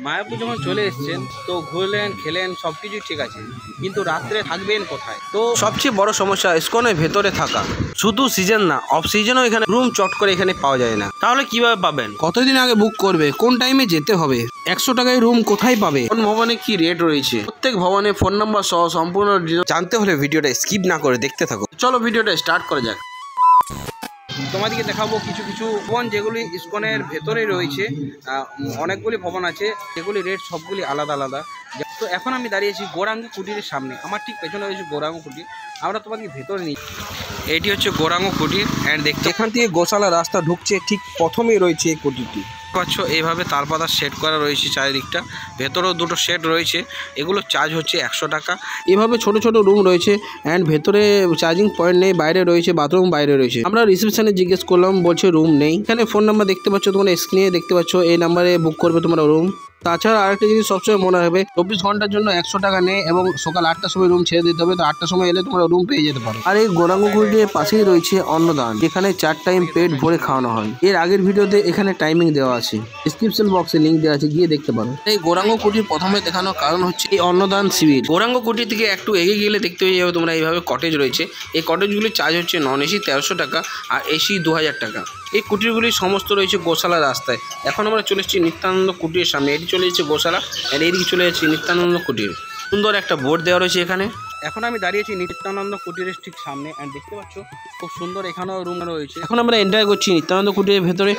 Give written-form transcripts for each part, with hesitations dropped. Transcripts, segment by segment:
মায়াপুর যখন চলে এসেছেন তো ঘুরলেন খেলেন সব কিছুই ঠিক আছে, কিন্তু রাত্রে থাকবেন কোথায়? তো সবচেয়ে বড় সমস্যা ইসকনের ভেতরে থাকা। শুধু সিজন না, অফ সিজনও এখানে রুম চট করে এখানে পাওয়া যায় না। তাহলে কিভাবে পাবেন? কতদিন আগে বুক করবে? কোন টাইমে যেতে হবে? 100 টাকায় রুম কোথায় পাবে? কোন ভবনে কি রেট রয়েছে? প্রত্যেক ভবনে ফোন নাম্বার সহ সম্পূর্ণ জানতে হলে ভিডিওটা স্কিপ না করে দেখতে থাকো। চলো ভিডিওটা স্টার্ট করা যাক। তোমাদেরকে দেখাবো কিছু কিছু ভবন যেগুলি ইসকনের ভেতরেই রয়েছে। অনেকগুলি ভবন আছে যেগুলি রেট সবগুলি আলাদা আলাদা। তো এখন আমি দাঁড়িয়েছি গৌরাঙ্গ কুটিরের সামনে, আমার ঠিক পেছনে রয়েছে গৌরাঙ্গ কুটির। আমরা তোমাদেরকে ভেতরে নিই। এটি হচ্ছে গৌরাঙ্গ কুটির অ্যান্ড দেখতে এখান থেকে গোশালা রাস্তা ঢুকছে, ঠিক প্রথমেই রয়েছে এই কুটিরটি। পাচ্ছ এইভাবে তারপাতা সেট করা রয়েছে চারিদিকটা, ভেতরেও দুটো সেট রয়েছে। এগুলো চার্জ হচ্ছে 100 টাকা। এভাবে ছোট ছোট রুম রয়েছে অ্যান্ড ভেতরে চার্জিং পয়েন্ট নেই, বাইরে রয়েছে বাথরুম, বাইরে রয়েছে। আমরা রিসেপশনে জিজ্ঞেস করলাম, বলছে রুম নেই। এখানে ফোন নাম্বার দেখতে পাচ্ছ, তোমরা স্ক্রিনে দেখতে পাচ্ছ, এই নাম্বারে বুক করবে তোমরা রুম। তাছাড়া আরেকটা জিনিস সবসময় মনে রাখবে, 24 ঘন্টার জন্য 100 টাকা নেই এবং সকাল 8টার সময় রুম ছেড়ে দিতে হবে। তো 8টার সময় এলে তোমরা রুম পেয়ে যেতে পারো। আর এই গৌরাঙ্গ কুটিরের পাশেই রয়েছে অন্নদান, যেখানে 4 টাইম পেট ভরে খাওয়ানো হয়। এর আগের ভিডিওতে এখানে টাইমিং দেওয়া আছে, ডিসক্রিপশন বক্সে লিঙ্ক দেওয়া আছে, গিয়ে দেখতে পারো। এই গৌরাঙ্গ কুটির প্রথমে দেখানোর কারণ হচ্ছে এই অন্নদান শিবির। গৌরাঙ্গ কুটির থেকে একটু এগিয়ে গেলে দেখতে পেয়ে যাবে তোমরা এইভাবে কটেজ রয়েছে। এই কটেজগুলির চার্জ হচ্ছে নন এসি 1300 টাকা আর এসি 2000 টাকা। এই কুটিরগুলি সমস্ত রয়েছে গোশালা রাস্তায়। এখন আমরা চলে এসেছি নিত্যানন্দ কুটিরের সামনে। এটি চলে যাচ্ছে গোশালা আর এদিকে চলে যাচ্ছে নিত্যানন্দ কুটির। সুন্দর একটা বোর্ড দেওয়া রয়েছে এখানে। এখন আমি দাঁড়িয়েছি নিত্যানন্দ কুটিরের ঠিক সামনে অ্যান্ড দেখতে পাচ্ছ খুব সুন্দর এখানেও রুম রয়েছে। এখন আমরা এন্টার করছি নিত্যানন্দ কুটিরের ভেতরে।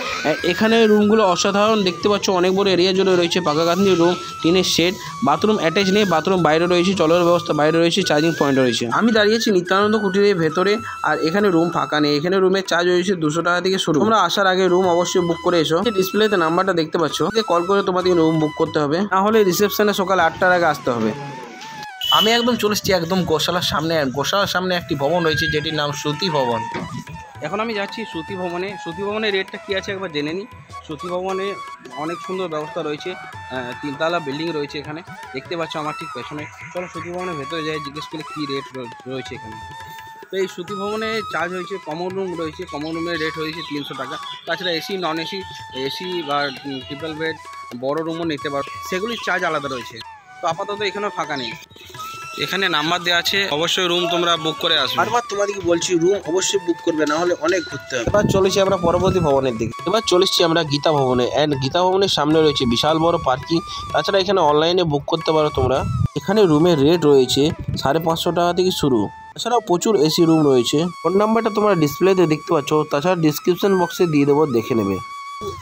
এখানে রুমগুলো অসাধারণ দেখতে পাচ্ছ, অনেক বড় এরিয়া জুড়ে রয়েছে, পাকা গাঁথনি রুম, টিনের শেড, বাথরুম অ্যাটাচ নেই, বাথরুম বাইরে রয়েছে, জলের ব্যবস্থা বাইরে রয়েছে, চার্জিং পয়েন্ট রয়েছে। আমি দাঁড়িয়েছি নিত্যানন্দ কুটিরের ভেতরে আর এখানে রুম ফাঁকা নেই। এখানে রুমের চার্জ রয়েছে 200 টাকা থেকে শুরু। তোমরা আসার আগে রুম অবশ্যই বুক করে এসো। ডিসপ্লেতে নাম্বারটা দেখতে পাচ্ছ, কল করে তোমাদের রুম বুক করতে হবে, না হলে রিসেপশনে সকাল 8টার আগে আসতে হবে। আমি একদম চলে এসেছি একদম গোশালার সামনে। গোশালার সামনে একটি ভবন রয়েছে যেটির নাম শ্রুতি ভবন। এখন আমি যাচ্ছি শ্রুতি ভবনে। শ্রুতি ভবনের রেটটা কী আছে একবার জেনে নিই। শ্রুতি ভবনে অনেক সুন্দর ব্যবস্থা রয়েছে, 3তলা বিল্ডিং রয়েছে এখানে, দেখতে পাচ্ছ আমার ঠিক পেছনে। চলো শ্রুতি ভবনের ভেতরে যাই, জিজ্ঞেস করে কী রেট রয়েছে এখানে। তো এই শ্রুতি ভবনে চার্জ হয়েছে, কমন রুম রয়েছে, কমন রুমের রেট হয়েছে 300 টাকা। তাছাড়া এসি, নন এসি, এসি বা ট্রিপল বেড বড় রুমও নিতে পারো, সেগুলির চার্জ আলাদা রয়েছে। তো আপাতত এখানেও ফাঁকা নেই। এখানে নাম্বার দেওয়া আছে, অবশ্যই রুম তোমরা বুক করে আসবে। বারবার তোমাদেরকে বলছি রুম অবশ্যই বুক করবে, না হলে অনেক ঘুরতে হবে। এবার চলেছি আমরা পরবর্তী ভবনের দিকে। এবার চলেছি আমরা গীতা ভবনে অ্যান্ড গীতা ভবনের সামনে রয়েছে বিশাল বড় পার্কিং। তাছাড়া এখানে অনলাইনে বুক করতে পারো তোমরা। এখানে রুমের রেট রয়েছে 550 টাকা থেকে শুরু। তাছাড়াও প্রচুর এসি রুম রয়েছে। ফোন নাম্বারটা তোমরা ডিসপ্লেতে দেখতে পাচ্ছ, তাছাড়া ডিসক্রিপশন বক্সে দিয়ে দেবো, দেখে নেবে।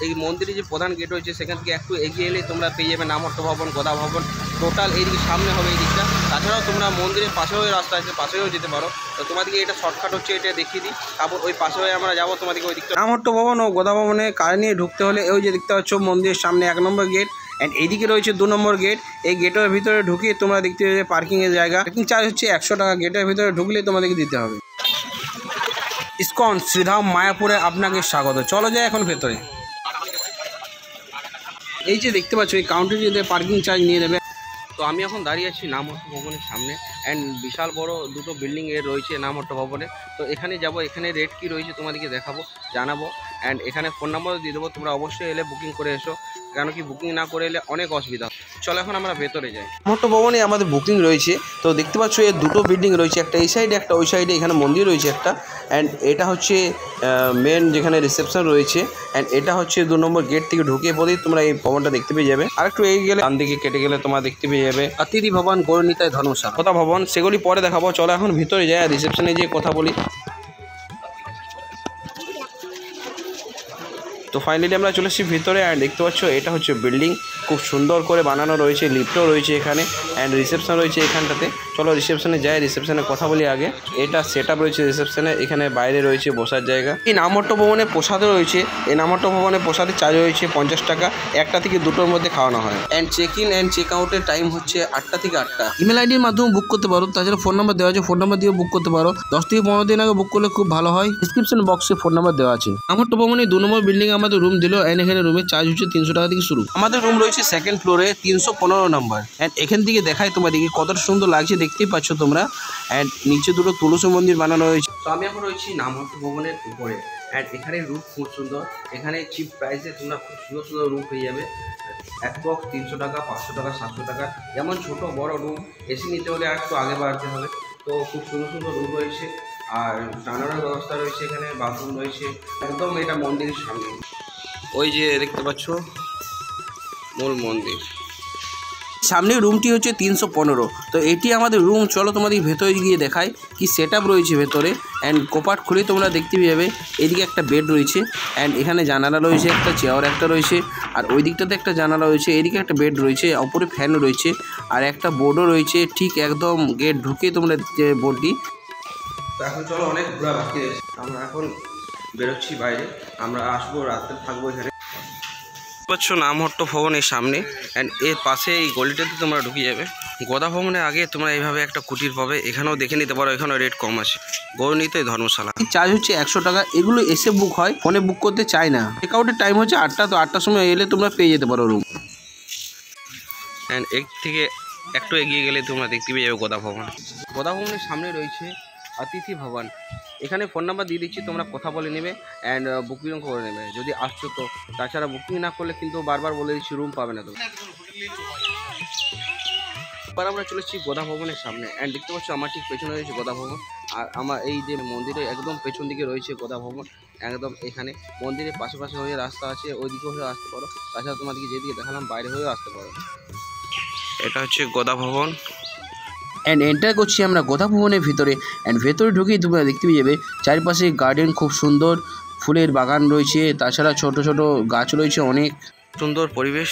এই মন্দিরে যে প্রধান গেট রয়েছে সেখান থেকে একটু এগিয়ে এলে তোমরা পেয়ে যাবে নামট্য ভবন, গদা ভবন। টোটাল এইদিকে সামনে হবে এই দিকটা। তাছাড়াও তোমরা মন্দিরের পাশেও রাস্তা আছে, পাশেও যেতে পারো। তো তোমাদেরকে এটা শর্টকাট হচ্ছে, এটা দেখিয়ে দিই। তারপর ওই পাশে হয়ে আমরা যাবো তোমাদেরকে ওই দিকটা। নামট্য ভবন ও গদা ভবনে কার নিয়ে ঢুকতে হলে ওই যে দেখতে পাচ্ছ মন্দিরের সামনে 1 নম্বর গেট অ্যান্ড এইদিকে রয়েছে 2 নম্বর গেট। এই গেটের ভিতরে ঢুকিয়ে তোমরা দেখতে পাবে পার্কিংয়ের জায়গা। পার্কিং চার্জ হচ্ছে 100 টাকা। গেটের ভিতরে ঢুকলে তোমাদেরকে দিতে হবে। ইসকন শ্রীধাম মায়াপুরে আপনাকে স্বাগত। চলো যাই এখন ভেতরে। এই যে দেখতে পাচ্ছ এই কাউন্টারে পার্কিং চার্জ নিয়ে নেবে। তো আমি এখন দাঁড়িয়ে আছি নামহট্ট ভবনের সামনে অ্যান্ড বিশাল বড় দুটো বিল্ডিং রয়েছে নামহট্ট ভবনে। তো এখানে যাব, এখানে রেট কী রয়েছে তোমাদেরকে দেখাবো, জানাবো অ্যান্ড এখানে ফোন নাম্বারও দিয়ে দেবো। তোমরা অবশ্যই এলে বুকিং করে এসো, কেন কি বুকিং না করে এলে অনেক অসুবিধা। চলো এখন আমরা ভেতরে যাই। নামহট্ট ভবনে আমাদের বুকিং রয়েছে। তো দেখতে পাচ্ছ এই দুটো বিল্ডিং রয়েছে, একটা এই সাইডে একটা ওই সাইডে। এখানে মন্দির রয়েছে একটা অ্যান্ড এটা হচ্ছে মেন যেখানে রিসেপশন রয়েছে অ্যান্ড এটা হচ্ছে 2 নম্বর গেট থেকে ঢুকে পড়েই তোমরা এই ভবনটা দেখতে পেয়ে যাবে। আর একটু এগিয়ে গেলে ডান দিকে কেটে গেলে তোমরা দেখতে পেয়ে যাবে অতিথি ভবন, গৌরনীতায় ধর্মশালা, কথা ভবন। সেগুলি পরে দেখাবো। চলো এখন ভিতরে যাই, রিসেপশনে যেয়ে কথা বলি। তো ফাইনালি আমরা চলে এসেছি ভিতরে অ্যান্ড দেখতে পাচ্ছ এটা হচ্ছে বিল্ডিং, খুব সুন্দর করে বানানো রয়েছে, লিফটও রয়েছে এখানে অ্যান্ড রিসেপশন রয়েছে এখানটাতে। চলো রিসেপশনে যাই, রিসেপশনে কথা বলি আগে। এটা সেট আপ রয়েছে রিসেপশনে, এখানে বাইরে রয়েছে বসার জায়গা। এই নামহট্ট ভবনে প্রসাদও রয়েছে। এই নামহট্ট ভবনে প্রসাদের চার্জ রয়েছে 50 টাকা। 1টা থেকে 2টোর মধ্যে খাওয়ানো হয় and check in and check আউটের টাইম হচ্ছে 8টা থেকে 8টা। ইমেল আইডির মাধ্যমে বুক করতে পারো, তাছাড়া ফোন নাম্বার দেওয়া আছে, ফোন নাম্বার দিয়ে বুক করতে পারো। 10 থেকে 15 দিন আগে বুক করলে খুব ভালো হয়। ডিসক্রিপশন বক্সে ফোন নাম্বার দেওয়া আছে। নামহট্ট ভবনে 2 নম্বর বিল্ডিং আমাদের রুম দিল অ্যান্ড এখানে রুমের চার্জ হচ্ছে 300 টাকা থেকে শুরু। আমাদের রুম রয়েছে 2nd ফ্লোরে 315 নম্বর অ্যান্ড এখান থেকে দেখায় তোমাদেরকে কতটা সুন্দর লাগছে, দেখতেই পাচ্ছ তোমরা। অ্যান্ড নিচে দুটো তুলসী মন্দির বানানো হয়েছে। তো আমি এখন রয়েছি নামহট্ট ভবনের উপরে অ্যান্ড এখানে রুম খুব সুন্দর। এখানে চিপ প্রাইসে তোমরা খুব সুন্দর সুন্দর রুম পেয়ে যাবে এক বক্স 300 টাকা, 500 টাকা, 700 টাকা। যেমন ছোট বড় রুম এসি নিতে হলে আর একটু আগে বাড়তে হবে। তো খুব সুন্দর সুন্দর রুম রয়েছে, আর রান্নার ব্যবস্থা রয়েছে, এখানে বাথরুম রয়েছে। একদম এটা মন্দিরের সামনে, ওই যে দেখতে পাচ্ছ মূল মন্দির সামনে। রুমটি হচ্ছে 315। তো এটি আমাদের রুম। চলো তোমাদের ভেতরে গিয়ে দেখাই কি সেট আপ রয়েছে ভেতরে। অ্যান্ড কোপাট খুলে তোমরা দেখতে পাবে এদিকে একটা বেড রয়েছে, অ্যান্ড এখানে জানালা রয়েছে, একটা চেয়ার একটা রয়েছে, আর ওই দিকটাতে একটা জানালা রয়েছে, এদিকে একটা বেড রয়েছে, ওপরে ফ্যান রয়েছে, আর একটা বোর্ডও রয়েছে ঠিক একদম গেট ঢুকে তোমরা যে বোর্ডটি। তো এখন চলো, অনেক ঘোরা বাকি রয়েছে, আমরা এখন বেরোচ্ছি বাইরে। আমরা আসবো, রাত্রে থাকবো এখানে। পাচ্ছ নামহট্ট ভবনের সামনে, অ্যান্ড এর পাশে এই গলিটাতে তোমরা ঢুকে যাবে। গোদা ভবনের আগে তোমরা এইভাবে একটা কুটির পাবে, এখানেও দেখে নিতে পারো, এখানেও রেট কম আছে। গৌরনীতে ধর্মশালা চার্জ হচ্ছে 100 টাকা। এগুলো এসে বুক হয়, ফোনে বুক করতে চায় না। চেকআউটের টাইম হচ্ছে 8টা। তো 8টার সময় এলে তোমরা পেয়ে যেতে পারো রুম। অ্যান্ড এর থেকে একটু এগিয়ে গেলে তোমরা দেখতে পেয়ে যাবে গোদা ভবন। গোদা ভবনের সামনে রয়েছে অতিথি ভবন। এখানে ফোন নাম্বার দিয়ে দিচ্ছি, তোমরা কথা বলে নেবে অ্যান্ড বুকিং করে নেবে যদি আসছো তো। তাছাড়া বুকিং না করলে কিন্তু বারবার বলে দিচ্ছি রুম পাবে না। তো এবার আমরা চলে এসেছি গোদা ভবনের সামনে, অ্যান্ড দেখতে পাচ্ছ আমার ঠিক পেছনে রয়েছে গোদা ভবন। আর আমার এই যে মন্দিরে একদম পেছন দিকে রয়েছে গোদা ভবন। একদম এখানে মন্দিরের পাশাপাশি হয়ে রাস্তা আছে, ওই দিকে হয়ে আসতে পারো। তাছাড়া তোমাদেরকে যেদিকে দেখালাম বাইরে হয়েও আসতে পারো। এটা হচ্ছে গোদা ভবন, অ্যান্ড এন্টার করছি আমরা গোদা ভবনের ভিতরে। অ্যান্ড ভেতরে ঢুকেই তোমরা দেখতে পেয়ে যাবে চারপাশে গার্ডেন, খুব সুন্দর ফুলের বাগান রয়েছে, তাছাড়া ছোট ছোট গাছ রয়েছে, অনেক সুন্দর পরিবেশ।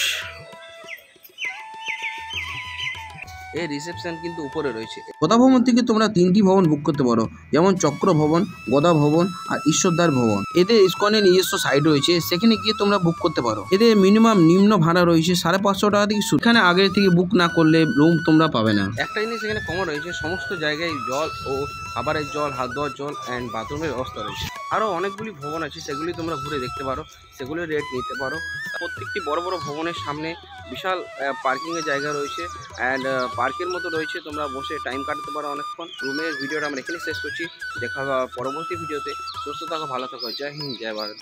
এই রিসেপশন কিন্তু উপরে রয়েছে। গোদা ভবন থেকে তোমরা 3টি ভবন বুক করতে পারো, যেমন চক্র ভবন, গোদা ভবন আর ঈশ্বরদ্বার ভবন। এদের ইসকনের নিজস্ব সাইট রয়েছে, সেখানে গিয়ে তোমরা বুক করতে পারো। এদের মিনিমাম নিম্ন ভাড়া রয়েছে 550 টাকা থেকে শুরু। এখানে আগে থেকে বুক না করলে রুম তোমরা পাবে না। একটা জিনিস এখানে কমন রয়েছে, সমস্ত জায়গায় জল ও খাবারের জল, হাত ধোয়ার জল অ্যান্ড বাথরুমের ব্যবস্থা রয়েছে। আরও অনেকগুলি ভবন আছে, সেগুলি তোমরা ঘুরে দেখতে পারো, সেগুলির রেট নিতে পারো। প্রত্যেকটি বড় বড় ভবনের সামনে বিশাল পার্কিংয়ের জায়গা রয়েছে, অ্যান্ড পার্কের মতো রয়েছে, তোমরা বসে টাইম কাটাতে পারো অনেকক্ষণ। রুমের ভিডিওটা আমরা এখানে শেষ করছি, দেখা হবে পরবর্তী ভিডিওতে। সুস্থ থাকো, ভালো থাকো, জয় হিন্দ, জয় ভারত।